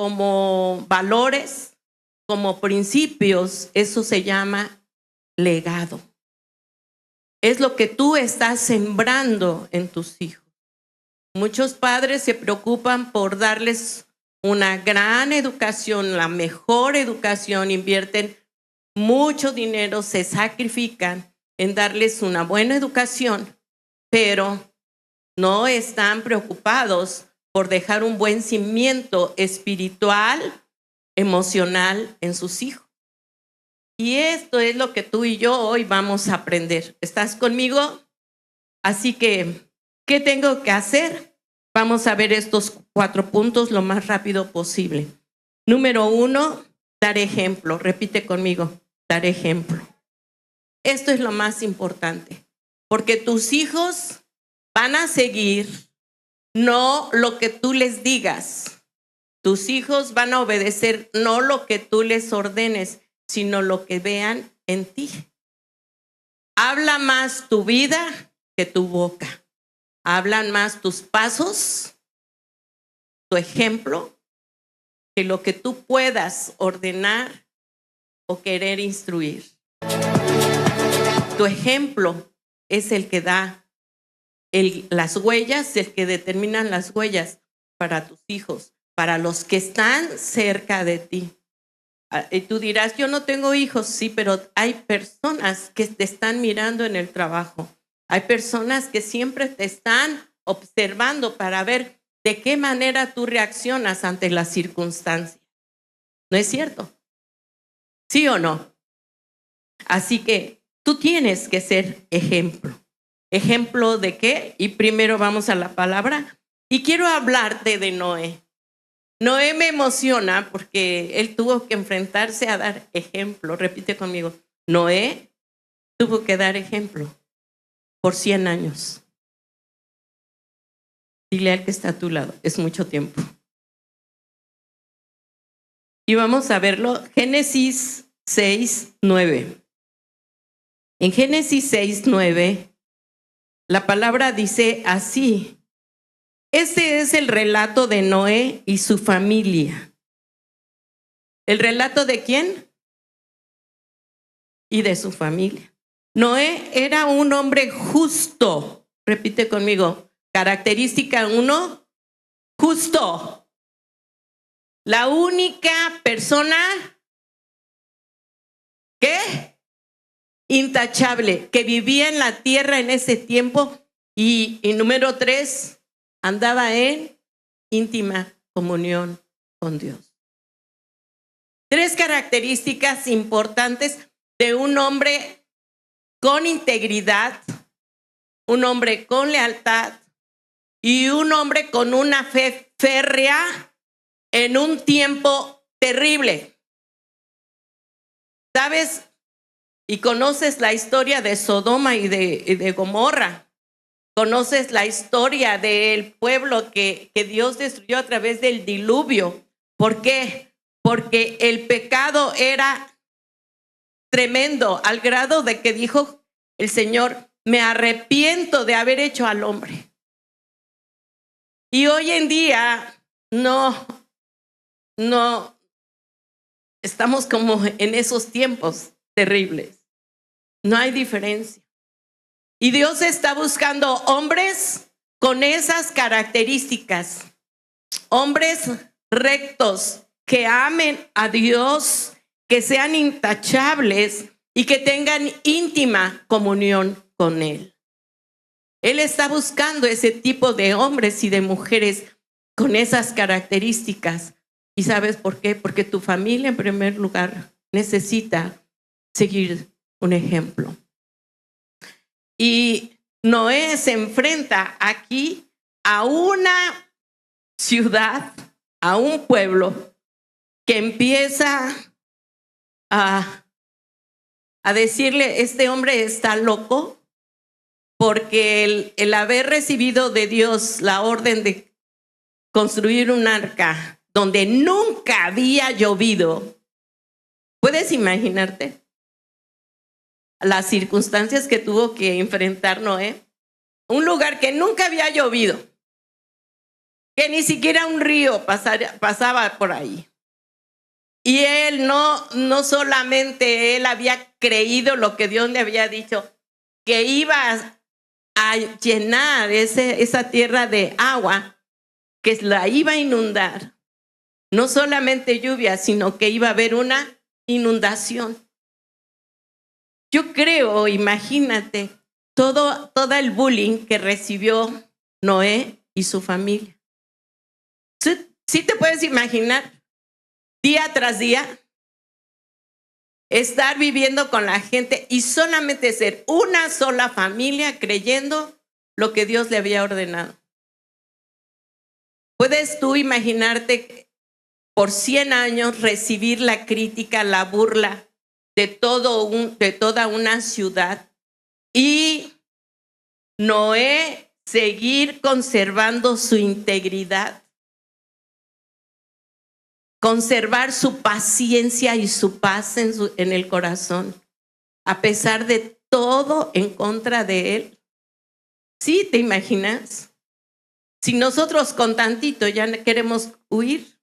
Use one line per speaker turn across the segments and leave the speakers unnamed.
como valores, como principios, eso se llama legado. Es lo que tú estás sembrando en tus hijos. Muchos padres se preocupan por darles una gran educación, la mejor educación, invierten mucho dinero, se sacrifican en darles una buena educación, pero no están preocupados por dejar un buen cimiento espiritual, emocional en sus hijos. Y esto es lo que tú y yo hoy vamos a aprender. ¿Estás conmigo? Así que, ¿qué tengo que hacer? Vamos a ver estos 4 puntos lo más rápido posible. Número 1, dar ejemplo. Repite conmigo, dar ejemplo. Esto es lo más importante, porque tus hijos van a seguir no lo que tú les digas. Tus hijos van a obedecer no lo que tú les ordenes, sino lo que vean en ti. Habla más tu vida que tu boca. Hablan más tus pasos, tu ejemplo, que lo que tú puedas ordenar o querer instruir. Tu ejemplo es el que da las huellas, el que determina las huellas para tus hijos, para los que están cerca de ti. Y tú dirás, yo no tengo hijos, sí, pero hay personas que te están mirando en el trabajo. Hay personas que siempre te están observando para ver de qué manera tú reaccionas ante las circunstancias. ¿No es cierto? ¿Sí o no? Así que tú tienes que ser ejemplo. ¿Ejemplo de qué? Y primero vamos a la palabra. Y quiero hablarte de Noé. Noé me emociona porque él tuvo que enfrentarse a dar ejemplo. Repite conmigo. Noé tuvo que dar ejemplo por 100 años. Dile al que está a tu lado, es mucho tiempo. Y vamos a verlo, Génesis 6:9. En Génesis 6:9, la palabra dice así. Este es el relato de Noé y su familia. ¿El relato de quién? Y de su familia. Noé era un hombre justo. Repite conmigo. Característica 1, justo. La única persona que intachable, que vivía en la tierra en ese tiempo. Y número 3, andaba en íntima comunión con Dios. 3 características importantes de un hombre con integridad, un hombre con lealtad y un hombre con una fe férrea en un tiempo terrible. ¿Sabes? Y conoces la historia de Sodoma y de Gomorra. Conoces la historia del pueblo que Dios destruyó a través del diluvio. ¿Por qué? Porque el pecado era tremendo, al grado de que dijo el Señor, me arrepiento de haber hecho al hombre. Y hoy en día no estamos como en esos tiempos terribles. No hay diferencia. Y Dios está buscando hombres con esas características. Hombres rectos, que amen a Dios, que sean intachables y que tengan íntima comunión con Él. Él está buscando ese tipo de hombres y de mujeres con esas características. ¿Y sabes por qué? Porque tu familia, en primer lugar, necesita seguir un ejemplo. Y Noé se enfrenta aquí a una ciudad, a un pueblo que empieza a decirle, este hombre está loco, porque el haber recibido de Dios la orden de construir un arca donde nunca había llovido. ¿Puedes imaginarte las circunstancias que tuvo que enfrentar Noé? Un lugar que nunca había llovido. que ni siquiera un río pasaba por ahí. Y él no solamente él había creído lo que Dios le había dicho, que iba a llenar esa tierra de agua, que la iba a inundar. No solamente lluvia, sino que iba a haber una inundación. Yo creo, imagínate, todo el bullying que recibió Noé y su familia. ¿Sí te puedes imaginar? Día tras día, estar viviendo con la gente y solamente ser una sola familia creyendo lo que Dios le había ordenado. ¿Puedes tú imaginarte por 100 años recibir la crítica, la burla de toda una ciudad y Noé seguir conservando su integridad? Conservar su paciencia y su paz en el corazón, a pesar de todo en contra de él. ¿Sí te imaginas? Si nosotros con tantito ya queremos huir,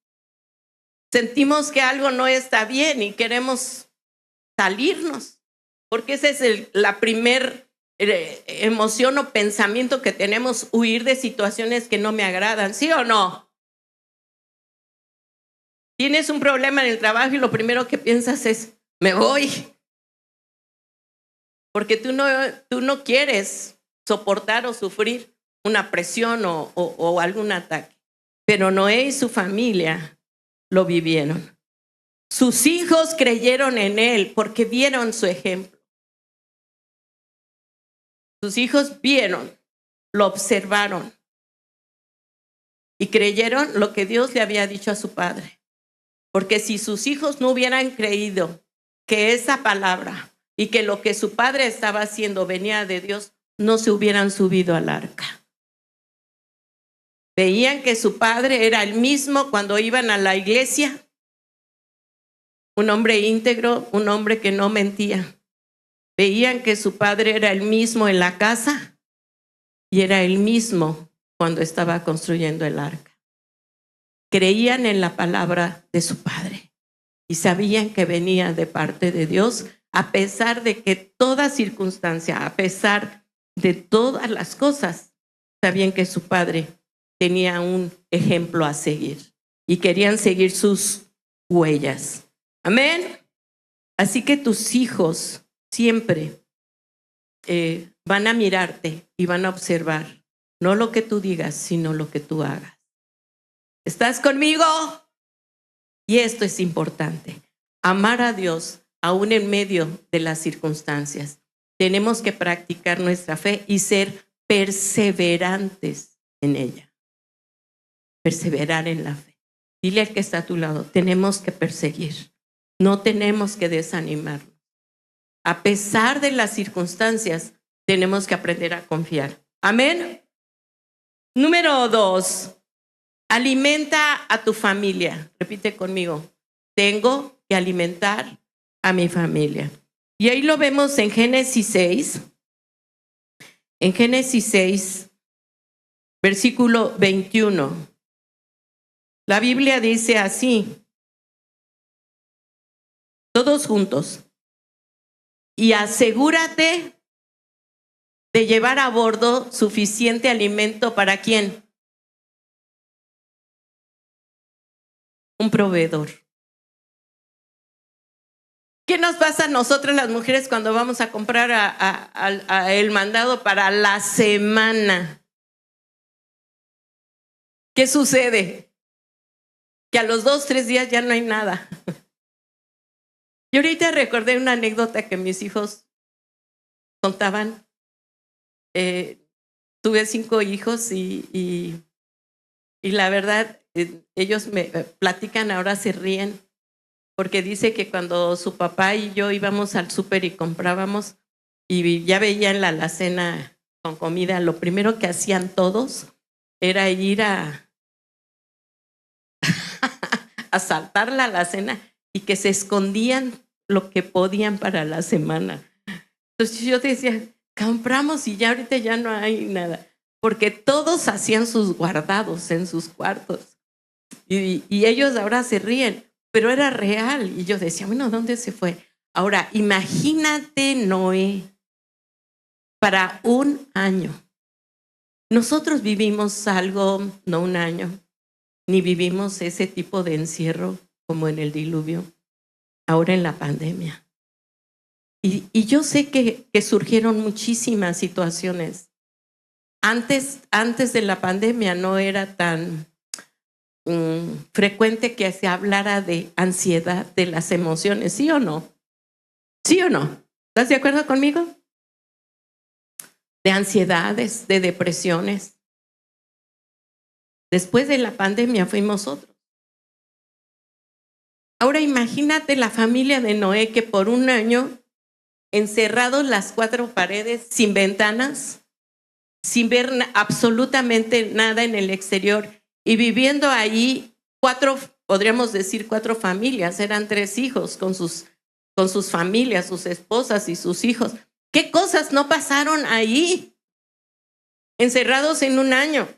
sentimos que algo no está bien y queremos salirnos, porque esa es la primer emoción o pensamiento que tenemos, huir de situaciones que no me agradan, ¿sí o no? Tienes un problema en el trabajo y lo primero que piensas es, me voy. Porque tú no quieres soportar o sufrir una presión o algún ataque. Pero Noé y su familia lo vivieron. Sus hijos creyeron en él porque vieron su ejemplo. Sus hijos vieron, lo observaron y creyeron lo que Dios le había dicho a su padre. Porque si sus hijos no hubieran creído que esa palabra y que lo que su padre estaba haciendo venía de Dios, no se hubieran subido al arca. Veían que su padre era el mismo cuando iban a la iglesia, un hombre íntegro, un hombre que no mentía. Veían que su padre era el mismo en la casa y era el mismo cuando estaba construyendo el arca. Creían en la palabra de su padre y sabían que venía de parte de Dios, a pesar de que toda circunstancia, a pesar de todas las cosas, sabían que su padre tenía un ejemplo a seguir y querían seguir sus huellas. Amén. Así que tus hijos siempre van a mirarte y van a observar, no lo que tú digas, sino lo que tú hagas. ¿Estás conmigo? Y esto es importante. Amar a Dios aún en medio de las circunstancias. Tenemos que practicar nuestra fe y ser perseverantes en ella. Perseverar en la fe. Dile al que está a tu lado, tenemos que perseguir. No tenemos que desanimarnos. A pesar de las circunstancias, tenemos que aprender a confiar. Amén. Número 2. Alimenta a tu familia. Repite conmigo. Tengo que alimentar a mi familia. Y ahí lo vemos en Génesis 6. En Génesis 6, versículo 21. La Biblia dice así. Todos juntos. Y asegúrate de llevar a bordo suficiente alimento para ¿quién? Un proveedor. ¿Qué nos pasa a nosotras las mujeres cuando vamos a comprar el mandado para la semana? ¿Qué sucede? Que a los 2, 3 días ya no hay nada. Y ahorita recordé una anécdota que mis hijos contaban. Tuve 5 hijos y la verdad, ellos me platican, ahora se ríen, porque dice que cuando su papá y yo íbamos al súper y comprábamos y ya veían la alacena con comida, lo primero que hacían todos era ir a saltar la alacena y que se escondían lo que podían para la semana. Entonces yo decía, compramos y ya ahorita ya no hay nada. porque todos hacían sus guardados en sus cuartos. Y ellos ahora se ríen, pero era real. Y yo decía, bueno, ¿dónde se fue? Ahora, imagínate Noé para un año. Nosotros vivimos algo, no un año, ni vivimos ese tipo de encierro como en el diluvio, ahora en la pandemia. Y yo sé que surgieron muchísimas situaciones. Antes de la pandemia no era tan frecuente que se hablara de ansiedad, de las emociones, ¿sí o no? ¿Sí o no? ¿Estás de acuerdo conmigo? De ansiedades, de depresiones. Después de la pandemia fuimos otros. Ahora imagínate la familia de Noé que por un año, encerrados las cuatro paredes, sin ventanas, sin ver absolutamente nada en el exterior y viviendo ahí podríamos decir cuatro familias, eran 3 hijos con sus familias, sus esposas y sus hijos. ¿Qué cosas no pasaron ahí? Encerrados en un año.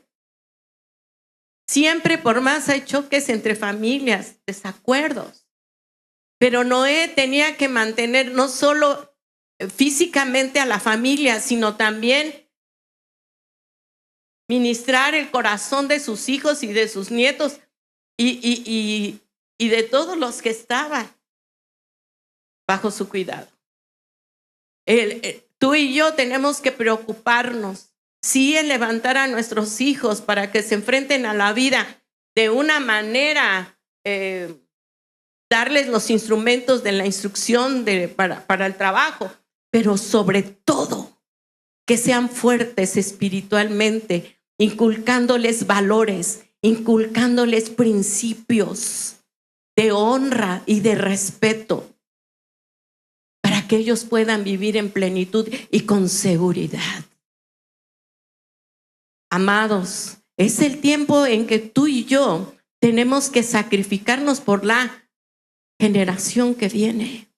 Siempre por más hay choques entre familias, desacuerdos. Pero Noé tenía que mantener no solo físicamente a la familia, sino también ministrar el corazón de sus hijos y de sus nietos y de todos los que estaban bajo su cuidado. Tú y yo tenemos que preocuparnos, sí, en levantar a nuestros hijos para que se enfrenten a la vida de una manera, darles los instrumentos de la instrucción para el trabajo, pero sobre todo que sean fuertes espiritualmente, inculcándoles valores, inculcándoles principios de honra y de respeto para que ellos puedan vivir en plenitud y con seguridad. Amados, es el tiempo en que tú y yo tenemos que sacrificarnos por la generación que viene.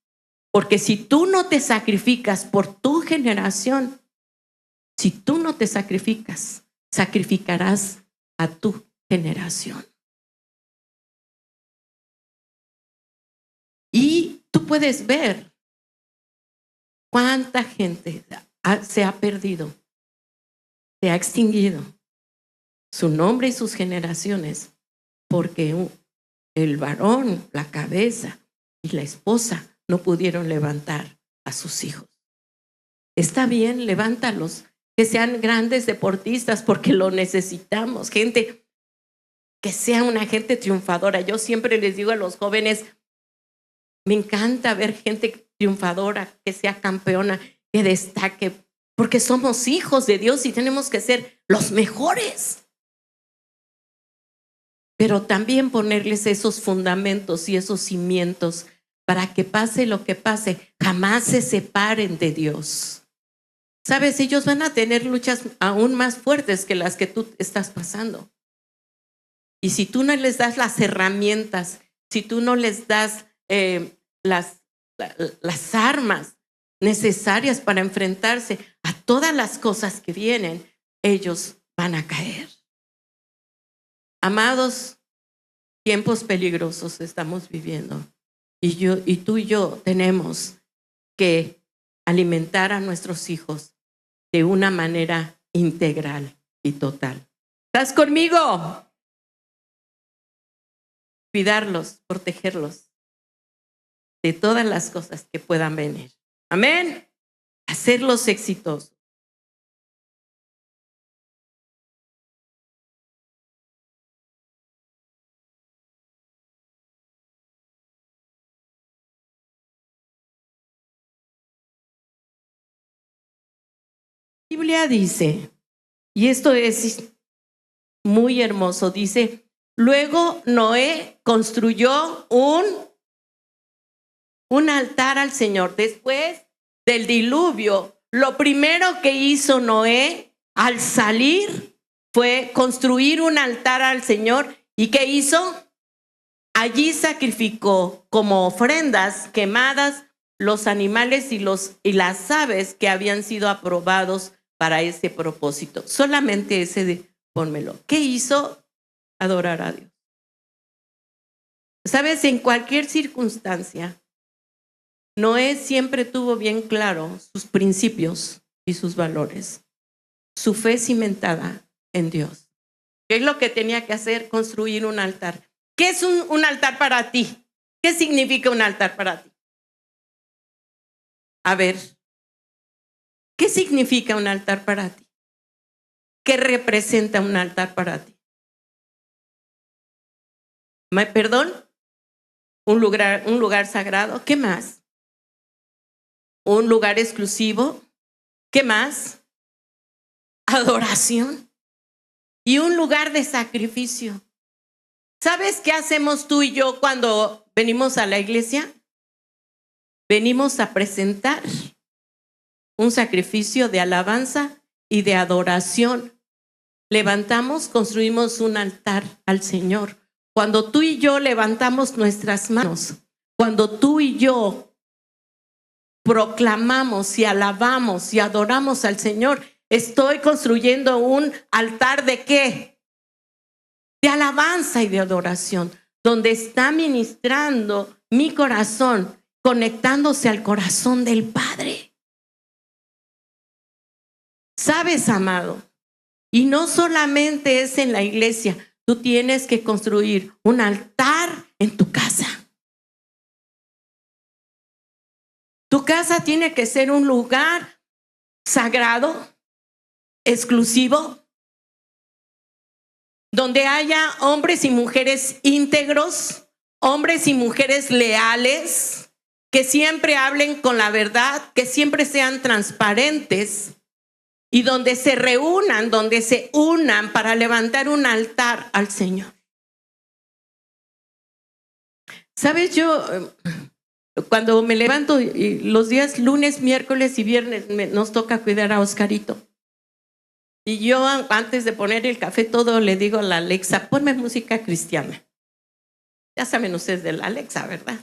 Porque si tú no te sacrificas por tu generación, si tú no te sacrificas, sacrificarás a tu generación. Y tú puedes ver cuánta gente se ha perdido, se ha extinguido su nombre y sus generaciones, porque el varón, la cabeza y la esposa no pudieron levantar a sus hijos. Está bien, levántalos, que sean grandes deportistas porque lo necesitamos, gente que sea una gente triunfadora. Yo siempre les digo a los jóvenes, me encanta ver gente triunfadora, que sea campeona, que destaque, porque somos hijos de Dios y tenemos que ser los mejores. Pero también ponerles esos fundamentos y esos cimientos para que pase lo que pase, jamás se separen de Dios. Sabes, ellos van a tener luchas aún más fuertes que las que tú estás pasando. Y si tú no les das las herramientas, si tú no les das las armas necesarias para enfrentarse a todas las cosas que vienen, ellos van a caer. Amados, tiempos peligrosos estamos viviendo. Y tú y yo tenemos que alimentar a nuestros hijos de una manera integral y total. ¿Estás conmigo? Cuidarlos, protegerlos de todas las cosas que puedan venir. Amén. Hacerlos exitosos. La Biblia dice, y esto es muy hermoso, dice, luego Noé construyó un altar al Señor. Después del diluvio, lo primero que hizo Noé al salir fue construir un altar al Señor. ¿Y qué hizo? Allí sacrificó como ofrendas quemadas los animales y las aves que habían sido aprobados para ese propósito. Solamente ese de pónmelo. ¿Qué hizo? Adorar a Dios. Sabes, en cualquier circunstancia, Noé siempre tuvo bien claro sus principios y sus valores. Su fe cimentada en Dios. ¿Qué es lo que tenía que hacer? Construir un altar. ¿Qué es un altar para ti? ¿Qué significa un altar para ti? A ver, ¿qué significa un altar para ti? ¿Qué representa un altar para ti? ¿Perdón? Un lugar sagrado. ¿Qué más? Un lugar exclusivo. ¿Qué más? Adoración. Y un lugar de sacrificio. ¿Sabes qué hacemos tú y yo cuando venimos a la iglesia? Venimos a presentar un sacrificio de alabanza y de adoración. Levantamos, construimos un altar al Señor. Cuando tú y yo levantamos nuestras manos, cuando tú y yo proclamamos y alabamos y adoramos al Señor, estoy construyendo un altar ¿de qué? De alabanza y de adoración, donde está ministrando mi corazón, conectándose al corazón del Padre. ¿Sabes, amado? Y no solamente es en la iglesia, tú tienes que construir un altar en tu casa. Tu casa tiene que ser un lugar sagrado, exclusivo, donde haya hombres y mujeres íntegros, hombres y mujeres leales, que siempre hablen con la verdad, que siempre sean transparentes y donde se reúnan, donde se unan para levantar un altar al Señor. ¿Sabes? Yo cuando me levanto y los días lunes, miércoles y viernes nos toca cuidar a Oscarito. Y yo antes de poner el café todo le digo a la Alexa, ponme música cristiana. Ya saben ustedes de la Alexa, ¿verdad?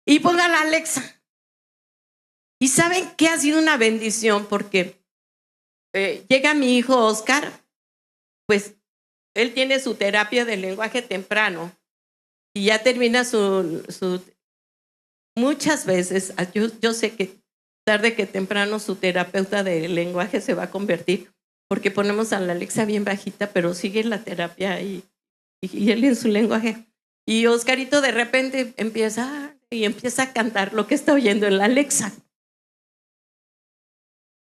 Y ponga la Alexa. Y saben que ha sido una bendición porque llega mi hijo Oscar, pues él tiene su terapia de lenguaje temprano y ya termina su muchas veces, yo sé que tarde que temprano su terapeuta de lenguaje se va a convertir, porque ponemos a la Alexa bien bajita, pero sigue la terapia y él en su lenguaje. Y Oscarito de repente empieza a cantar lo que está oyendo en la Alexa.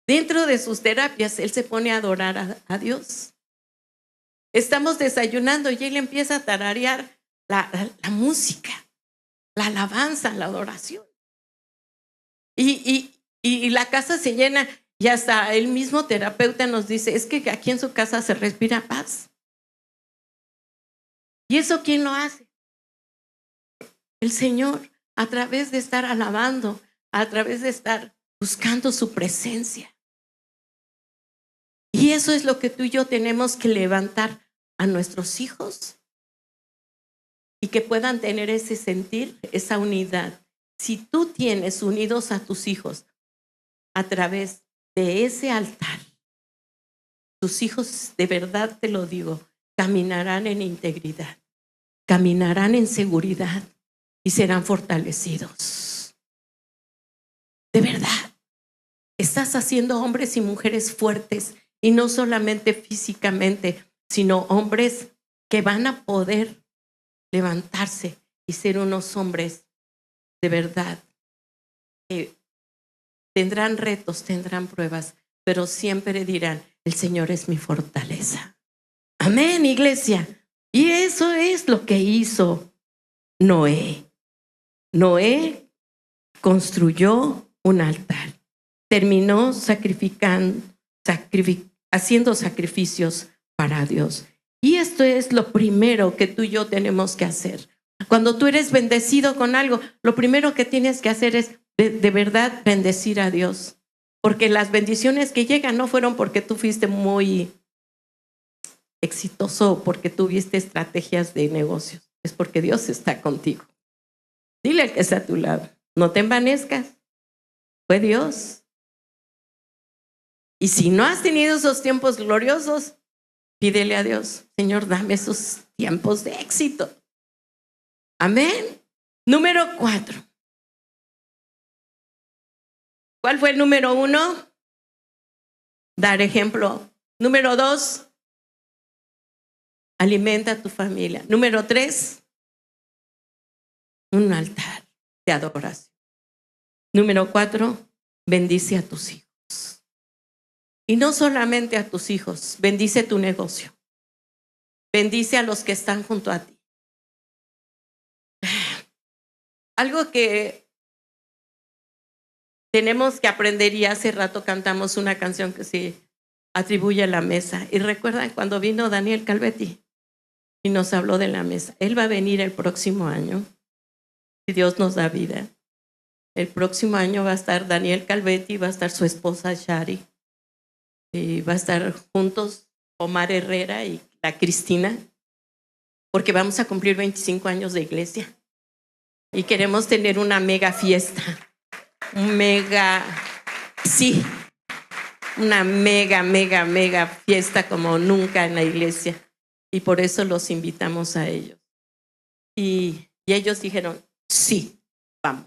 Dentro de sus terapias, él se pone a adorar a Dios. Estamos desayunando y él empieza a tararear la música, la alabanza, la adoración. Y la casa se llena y hasta el mismo terapeuta nos dice, es que aquí en su casa se respira paz. ¿Y eso quién lo hace? El Señor, a través de estar alabando, a través de estar buscando su presencia. Y eso es lo que tú y yo tenemos que levantar a nuestros hijos y que puedan tener ese sentir, esa unidad. Si tú tienes unidos a tus hijos a través de ese altar, tus hijos, de verdad te lo digo, caminarán en integridad, caminarán en seguridad y serán fortalecidos. De verdad, estás haciendo hombres y mujeres fuertes y no solamente físicamente, sino hombres que van a poder levantarse y ser unos hombres de verdad que tendrán retos, tendrán pruebas, pero siempre dirán, el Señor es mi fortaleza. Amén, iglesia. Y eso es lo que hizo Noé. Noé construyó un altar. Terminó haciendo sacrificios para Dios. Y esto es lo primero que tú y yo tenemos que hacer. Cuando tú eres bendecido con algo, lo primero que tienes que hacer es de verdad bendecir a Dios. Porque las bendiciones que llegan no fueron porque tú fuiste muy exitoso, porque tuviste estrategias de negocios. Es porque Dios está contigo. Dile al que está a tu lado, no te envanezcas. Fue Dios. Y si no has tenido esos tiempos gloriosos, pídele a Dios, Señor, dame esos tiempos de éxito. Amén. Número 4. ¿Cuál fue el número 1? Dar ejemplo. Número 2, alimenta a tu familia. Número 3, un altar de adoración. Número 4, bendice a tus hijos. Y no solamente a tus hijos, bendice tu negocio. Bendice a los que están junto a ti. Algo que tenemos que aprender, y hace rato cantamos una canción que se atribuye a la mesa. Y recuerdan cuando vino Daniel Calvetti y nos habló de la mesa. Él va a venir el próximo año, si Dios nos da vida. El próximo año va a estar Daniel Calvetti, va a estar su esposa Shari, y va a estar juntos Omar Herrera y la Cristina, porque vamos a cumplir 25 años de iglesia y queremos tener una mega fiesta, una mega fiesta como nunca en la iglesia, y por eso los invitamos a ellos. Y ellos dijeron, sí, vamos.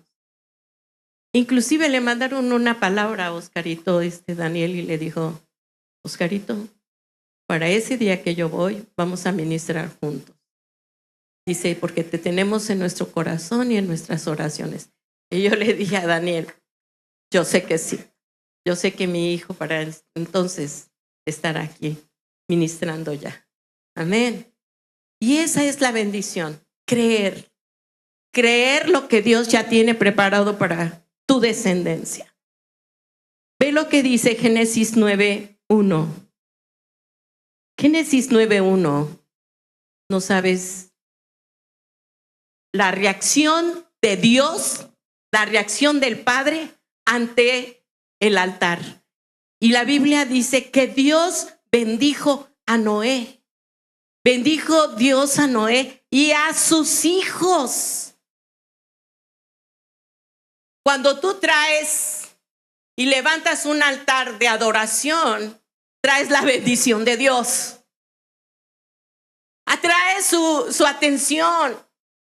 Inclusive le mandaron una palabra a Oscarito, Daniel, y le dijo, Oscarito, para ese día que yo voy, vamos a ministrar juntos. Dice, porque te tenemos en nuestro corazón y en nuestras oraciones. Y yo le dije a Daniel, yo sé que sí. Yo sé que mi hijo para entonces estará aquí ministrando ya. Amén. Y esa es la bendición, creer. Creer lo que Dios ya tiene preparado para tu descendencia. Ve lo que dice Génesis 9:1. Génesis 9:1. No sabes la reacción de Dios, la reacción del Padre ante el altar. Y la Biblia dice que Dios bendijo a Noé. Bendijo Dios a Noé y a sus hijos. Cuando tú traes y levantas un altar de adoración, traes la bendición de Dios. Atrae su atención.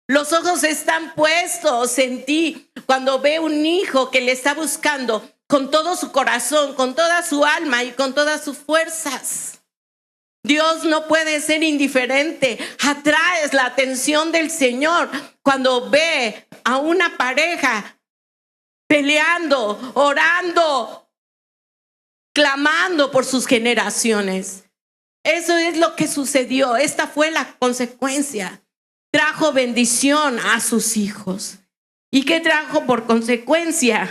Los ojos están puestos en ti cuando ve un hijo que le está buscando con todo su corazón, con toda su alma y con todas sus fuerzas. Dios no puede ser indiferente. Atraes la atención del Señor cuando ve a una pareja peleando, orando, clamando por sus generaciones. Eso es lo que sucedió. Esta fue la consecuencia. Trajo bendición a sus hijos. ¿Y qué trajo por consecuencia?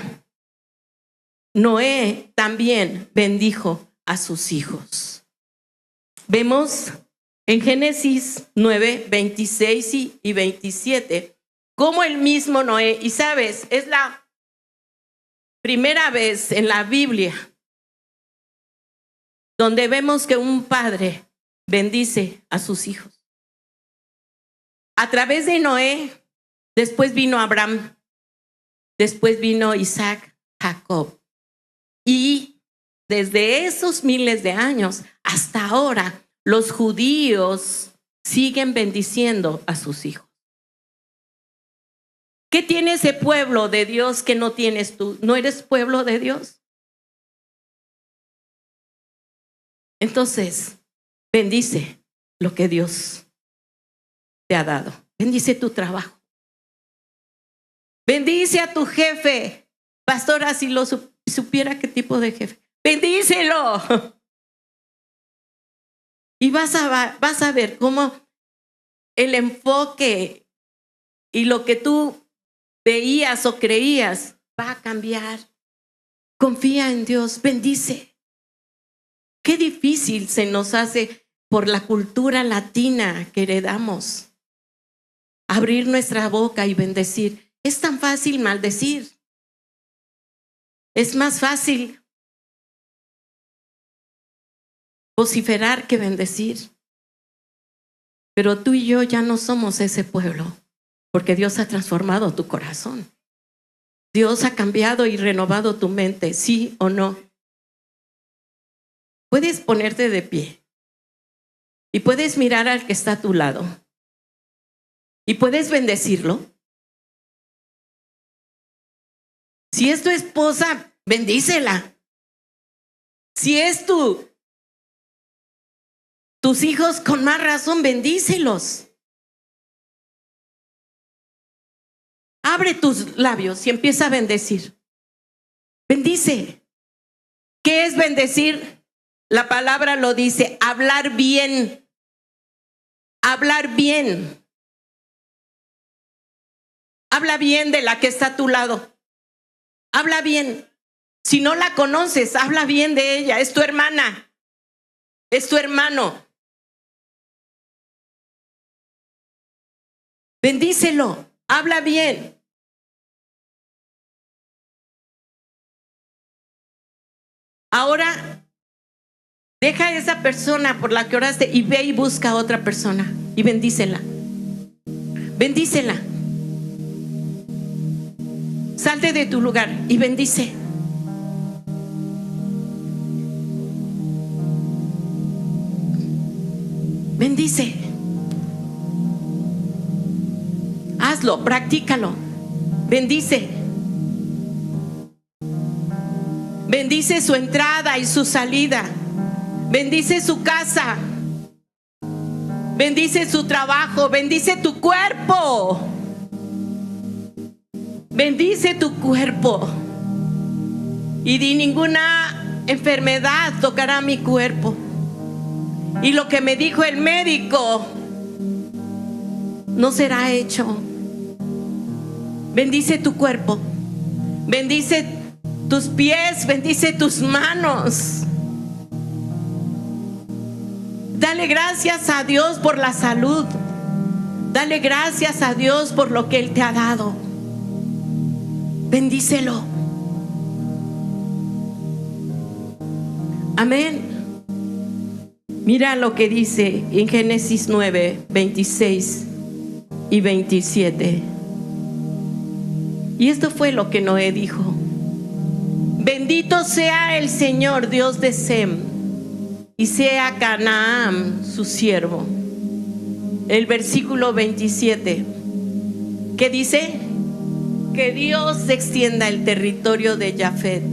Noé también bendijo a sus hijos. Vemos en Génesis 9, 26 y 27 cómo el mismo Noé, y sabes, es la primera vez en la Biblia donde vemos que un padre bendice a sus hijos. A través de Noé, después vino Abraham, después vino Isaac, Jacob. Y desde esos miles de años hasta ahora, los judíos siguen bendiciendo a sus hijos. ¿Qué tiene ese pueblo de Dios que no tienes tú? ¿No eres pueblo de Dios? Entonces, bendice lo que Dios te ha dado. Bendice tu trabajo. Bendice a tu jefe. Pastora, si lo supiera qué tipo de jefe. Bendícelo. Y vas a ver cómo el enfoque y lo que tú veías o creías va a cambiar. Confía en Dios, bendice. Qué difícil se nos hace por la cultura latina que heredamos. Abrir nuestra boca y bendecir. Es tan fácil maldecir. Es más fácil vociferar que bendecir. Pero tú y yo ya no somos ese pueblo, porque Dios ha transformado tu corazón. Dios ha cambiado y renovado tu mente, ¿sí o no? Puedes ponerte de pie y puedes mirar al que está a tu lado y puedes bendecirlo. Si es tu esposa, bendícela. Si es tus hijos, con más razón, bendícelos. Abre tus labios y empieza a bendecir. Bendice. ¿Qué es bendecir? La palabra lo dice, hablar bien. Hablar bien. Habla bien de la que está a tu lado. Habla bien. Si no la conoces, habla bien de ella. Es tu hermana. Es tu hermano. Bendícelo. Habla bien. Ahora, deja a esa persona por la que oraste y ve y busca a otra persona y bendícela. Bendícela. Salte de tu lugar y bendice. Bendice. Hazlo, practícalo. Bendice. Bendice su entrada y su salida. Bendice su casa. Bendice su trabajo. Bendice tu cuerpo. Bendice tu cuerpo. Y di: ninguna enfermedad tocará mi cuerpo. Y lo que me dijo el médico no será hecho. Bendice tu cuerpo. Bendice tus pies. Bendice tus manos. Dale gracias a Dios por la salud. Dale gracias a Dios por lo que Él te ha dado. Bendícelo. Amén. Mira lo que dice en Génesis 9, 26 y 27. Y esto fue lo que Noé dijo: bendito sea el Señor Dios de Sem, y sea Canaán su siervo. El versículo 27, ¿qué dice? Que Dios extienda el territorio de Jafet,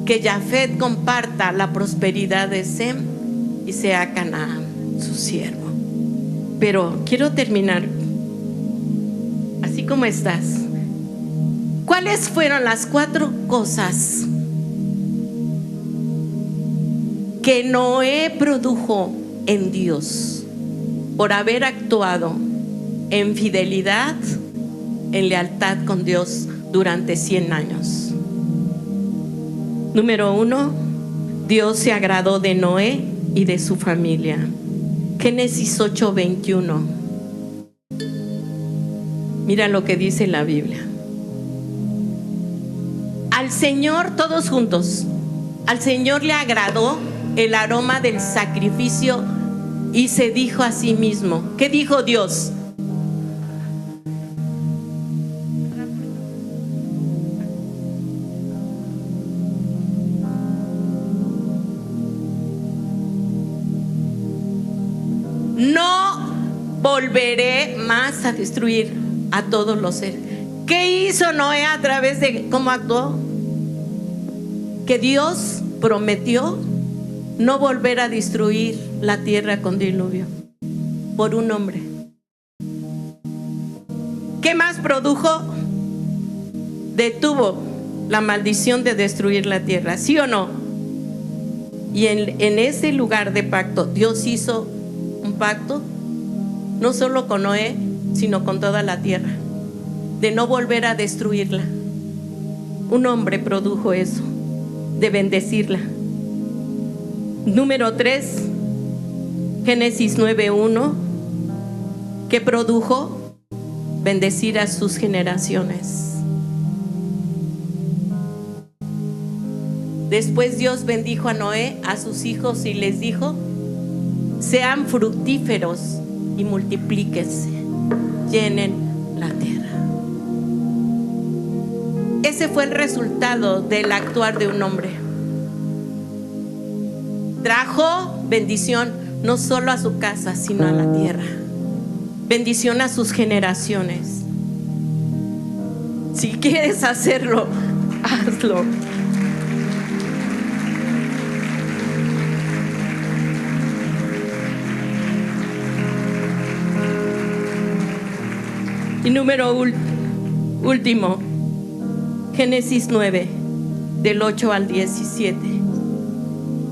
que Jafet comparta la prosperidad de Sem y sea Canaán su siervo. Pero quiero terminar así como estás. ¿Cuáles fueron las 4 cosas que Noé produjo en Dios por haber actuado en fidelidad, en lealtad con Dios durante 100 años? Número 1, Dios se agradó de Noé y de su familia. Génesis 8:21. Mira lo que dice la Biblia. Al Señor, todos juntos, al Señor le agradó el aroma del sacrificio y se dijo a sí mismo. ¿Qué dijo Dios? No volveré más a destruir a todos los seres. ¿Qué hizo Noé a través de cómo actuó? Que Dios prometió no volver a destruir la tierra con diluvio por un hombre. ¿Qué más produjo? Detuvo la maldición de destruir la tierra, ¿sí o no? Y en ese lugar de pacto, Dios hizo un pacto no solo con Noé, sino con toda la tierra, de no volver a destruirla. Un hombre produjo eso, de bendecirla. Número 3, Génesis 9:1, que produjo bendecir a sus generaciones. Después Dios bendijo a Noé, a sus hijos, y les dijo: sean fructíferos y multiplíquense, llenen la tierra. Ese fue el resultado del actuar de un hombre, trajo bendición no solo a su casa, sino a la tierra. Bendición a sus generaciones. Si quieres hacerlo, hazlo. Y número último, Génesis 9, del 8 al 17.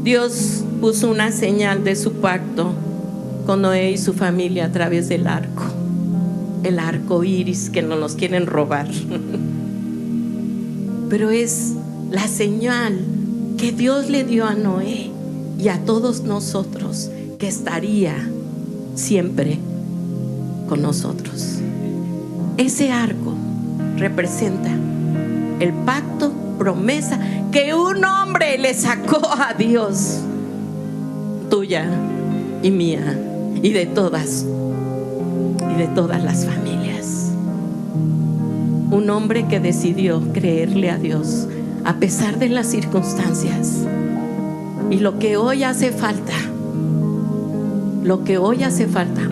Dios puso una señal de su pacto con Noé y su familia a través del arco. El arco iris que no nos quieren robar. Pero es la señal que Dios le dio a Noé y a todos nosotros, que estaría siempre con nosotros. Ese arco representa el pacto, promesa que un hombre le sacó a Dios, tuya y mía y de todas las familias. Un hombre que decidió creerle a Dios a pesar de las circunstancias. Y lo que hoy hace falta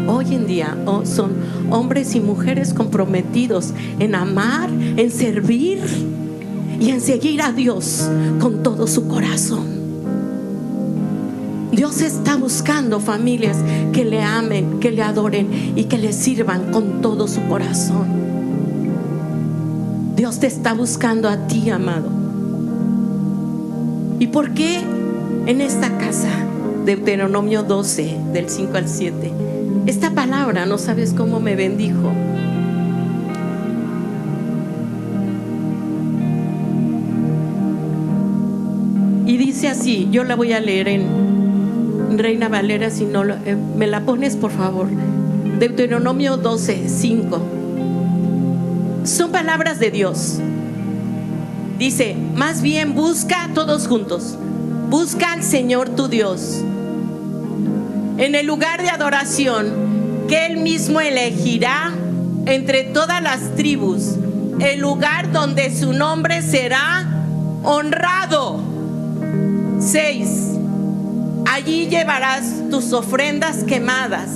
hoy en día son hombres y mujeres comprometidos en amar, en servir y en seguir a Dios con todo su corazón. Dios está buscando familias que le amen, que le adoren y que le sirvan con todo su corazón. Dios te está buscando a ti, amado. ¿Y por qué en esta casa? Deuteronomio 12, del 5 al 7. Esta palabra, no sabes cómo me bendijo. Y dice así, yo la voy a leer en Reina Valera, si no me la pones por favor. Deuteronomio 12, 5. Son palabras de Dios. Dice, más bien busca todos juntos. Busca al Señor tu Dios en el lugar de adoración que Él mismo elegirá entre todas las tribus, el lugar donde su nombre será honrado. 6. Allí llevarás tus ofrendas quemadas,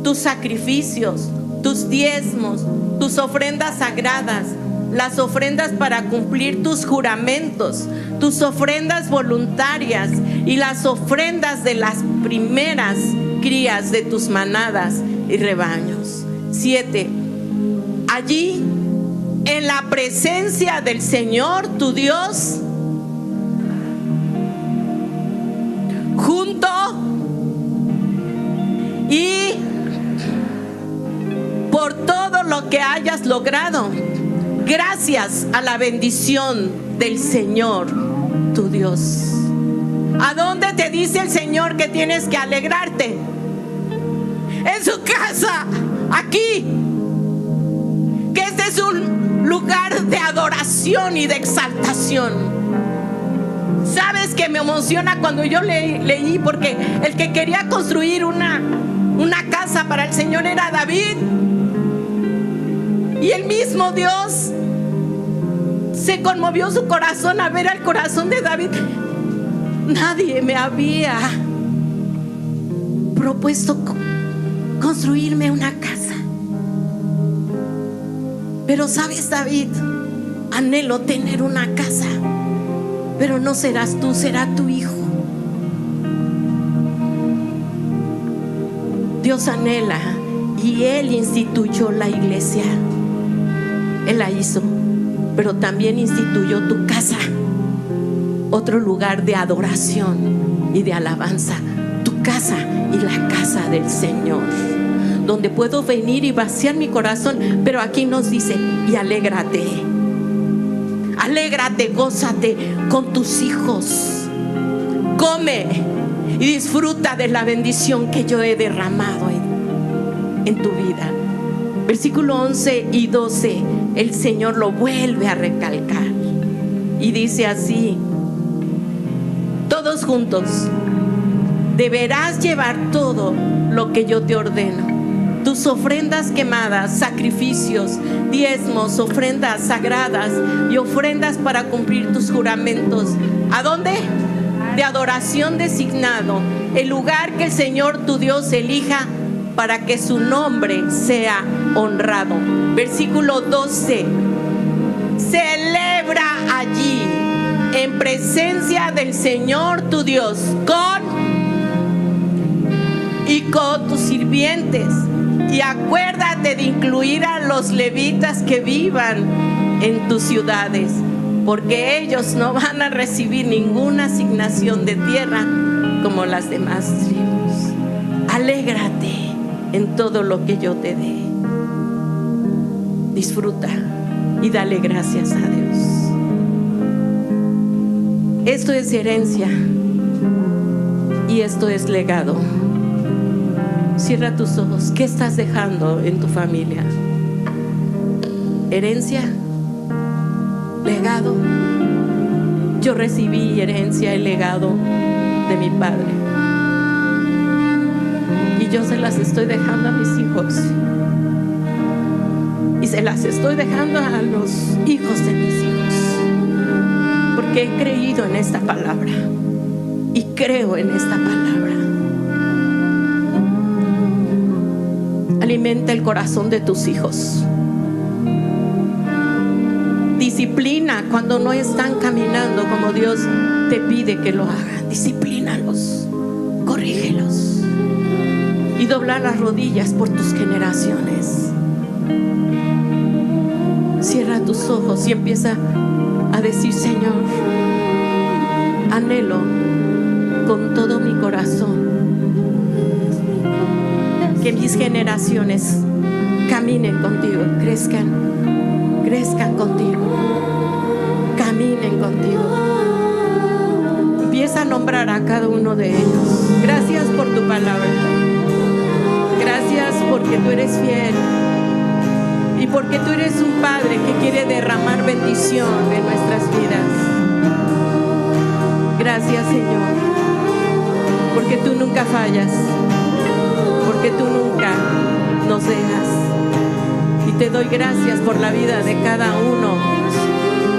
tus sacrificios, tus diezmos, tus ofrendas sagradas, las ofrendas para cumplir tus juramentos, tus ofrendas voluntarias y las ofrendas de las primeras crías de tus manadas y rebaños. 7. Allí, en la presencia del Señor tu Dios, junto y por todo lo que hayas logrado, gracias a la bendición del Señor tu Dios. ¿A dónde te dice el Señor que tienes que alegrarte? En su casa, aquí. Que este es un lugar de adoración y de exaltación. ¿Sabes que me emociona cuando yo leí? Porque el que quería construir una casa para el Señor era David. Y el mismo Dios se conmovió su corazón al ver el corazón de David. Nadie me había propuesto construirme una casa. Pero sabes, David, anhelo tener una casa. Pero no serás tú, será tu hijo. Dios anhela y Él instituyó la iglesia. Él la hizo, pero también instituyó tu casa, otro lugar de adoración y de alabanza, tu casa y la casa del Señor, donde puedo venir y vaciar mi corazón. Pero aquí nos dice, y alégrate, gózate con tus hijos, come y disfruta de la bendición que yo he derramado en tu vida. Versículo 11 y 12, el Señor lo vuelve a recalcar y dice así: todos juntos, deberás llevar todo lo que yo te ordeno, tus ofrendas quemadas, sacrificios, diezmos, ofrendas sagradas y ofrendas para cumplir tus juramentos. ¿A dónde? de adoración designado, el lugar que el Señor tu Dios elija para que su nombre sea honrado. Versículo 12. Celebra allí, en presencia del Señor tu Dios, con tus sirvientes, y acuérdate de incluir a los levitas que vivan en tus ciudades, porque ellos no van a recibir ninguna asignación de tierra como las demás tribus. Alégrate en todo lo que yo te dé. Disfruta y dale gracias a Dios. Esto es herencia y esto es legado. Cierra tus ojos. ¿Qué estás dejando en tu familia? Herencia, legado. Yo recibí herencia y legado de mi padre, y yo se las estoy dejando a mis hijos, y se las estoy dejando a los hijos de mis hijos, porque he creído en esta palabra y creo en esta palabra. Alimenta el corazón de tus hijos. Disciplina cuando no están caminando como Dios te pide que lo hagan. Disciplínalos, corrígelos, y dobla las rodillas por tus generaciones. Cierra tus ojos y empieza a decir: Señor, anhelo con todo mi corazón que mis generaciones caminen contigo, crezcan contigo, caminen contigo. Empieza a nombrar a cada uno de ellos. Gracias por tu palabra. Gracias porque tú eres fiel y porque tú eres un Padre que quiere derramar bendición en nuestras vidas. Gracias, Señor, porque tú nunca fallas, porque tú nunca nos dejas. Y te doy gracias por la vida de cada uno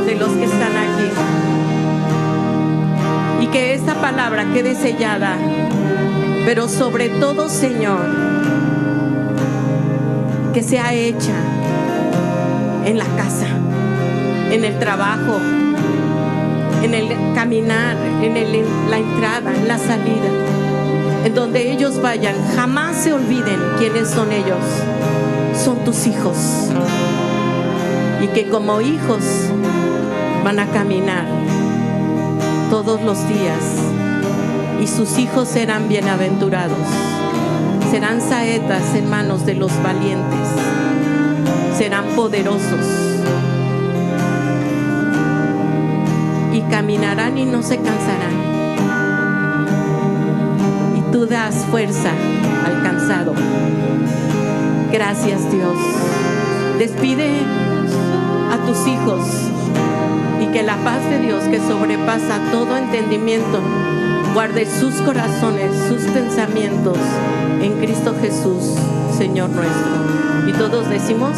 de los que están aquí. Y que esta palabra quede sellada, pero sobre todo, Señor, que sea hecha en la casa, en el trabajo, en el caminar, en la entrada, en la salida, en donde ellos vayan. Jamás se olviden quiénes son ellos. Son tus hijos, y que como hijos van a caminar todos los días, y sus hijos serán bienaventurados, serán saetas en manos de los valientes, serán poderosos y caminarán y no se cansarán, y tú das fuerza al cansado. Gracias, Dios. Despide a tus hijos, y que la paz de Dios, que sobrepasa todo entendimiento, guarde sus corazones, sus pensamientos en Cristo Jesús, Señor nuestro. Y todos decimos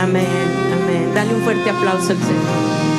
amén, amén. Dale un fuerte aplauso al Señor.